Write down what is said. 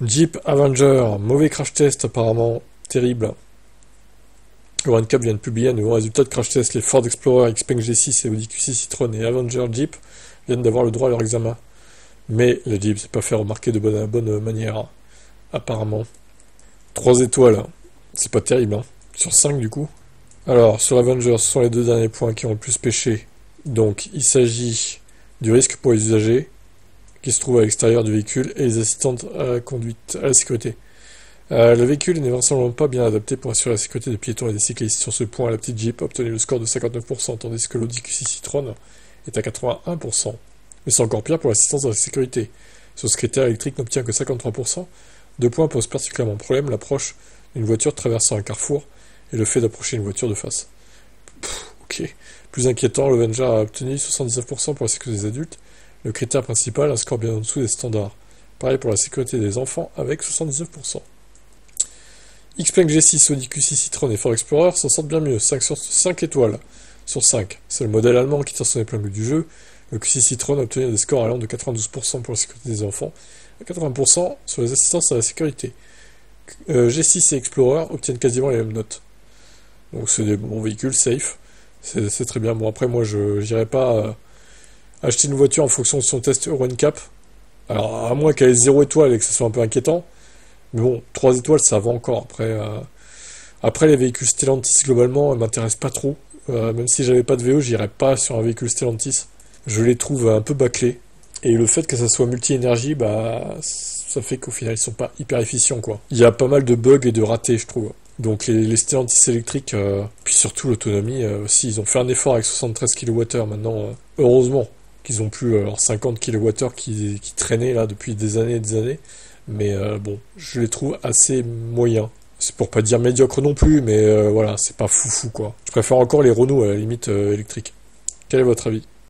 Jeep Avenger, mauvais crash test apparemment, terrible. Le OneCap vient de publier un nouveau résultat de crash test. Les Ford Explorer, Xpeng G6 et Audi Q6 Citroën et Avenger Jeep viennent d'avoir le droit à leur examen. Mais le Jeep s'est pas fait remarquer de bonne manière, apparemment. 3 étoiles, c'est pas terrible, hein. Sur 5 du coup. Alors, sur Avenger, ce sont les deux derniers points qui ont le plus pêché. Donc, il s'agit du risque pour les usagers, qui se trouvent à l'extérieur du véhicule, et les assistantes à la conduite, à la sécurité. Le véhicule n'est vraisemblablement pas bien adapté pour assurer la sécurité des piétons et des cyclistes. Sur ce point, la petite Jeep a obtenu le score de 59%, tandis que l'Audi Q6 Citroën est à 81%. Mais c'est encore pire pour l'assistance à la sécurité. Sur ce critère électrique n'obtient que 53%. 2 points posent particulièrement problème, l'approche d'une voiture traversant un carrefour et le fait d'approcher une voiture de face. Ok. Plus inquiétant, le Avenger a obtenu 79% pour la sécurité des adultes. Le critère principal, un score bien en dessous des standards. Pareil pour la sécurité des enfants avec 79%. Xpeng G6, Audi Q6 Citroën et Ford Explorer s'en sortent bien mieux, 5 étoiles sur 5. C'est le modèle allemand qui tire son épingle du jeu. Le Q6 Citroën a obtenu des scores allant de 92% pour la sécurité des enfants et 80% sur les assistances à la sécurité. G6 et Explorer obtiennent quasiment les mêmes notes. Donc c'est des bons véhicules, safe, c'est très bien. Bon après moi je n'irai pas acheter une voiture en fonction de son test Euro NCAP. Alors à moins qu'elle ait 0 étoile et que ce soit un peu inquiétant. Mais bon, 3 étoiles, ça va encore. Après les véhicules Stellantis, globalement, ne m'intéressent pas trop. Même si j'avais pas de VO, j'irais pas sur un véhicule Stellantis. Je les trouve un peu bâclés. Et le fait que ça soit multi-énergie, bah, ça fait qu'au final, ils sont pas hyper efficients, quoi. Il y a pas mal de bugs et de ratés, je trouve. Donc les Stellantis électriques, puis surtout l'autonomie, aussi, ils ont fait un effort avec 73 kWh maintenant. Heureusement qu'ils ont plus leurs 50 kWh qui traînaient là depuis des années et des années. Mais bon, je les trouve assez moyens. C'est pour pas dire médiocre non plus, mais voilà, c'est pas foufou quoi. Je préfère encore les Renault à la limite électriques. Quel est votre avis ?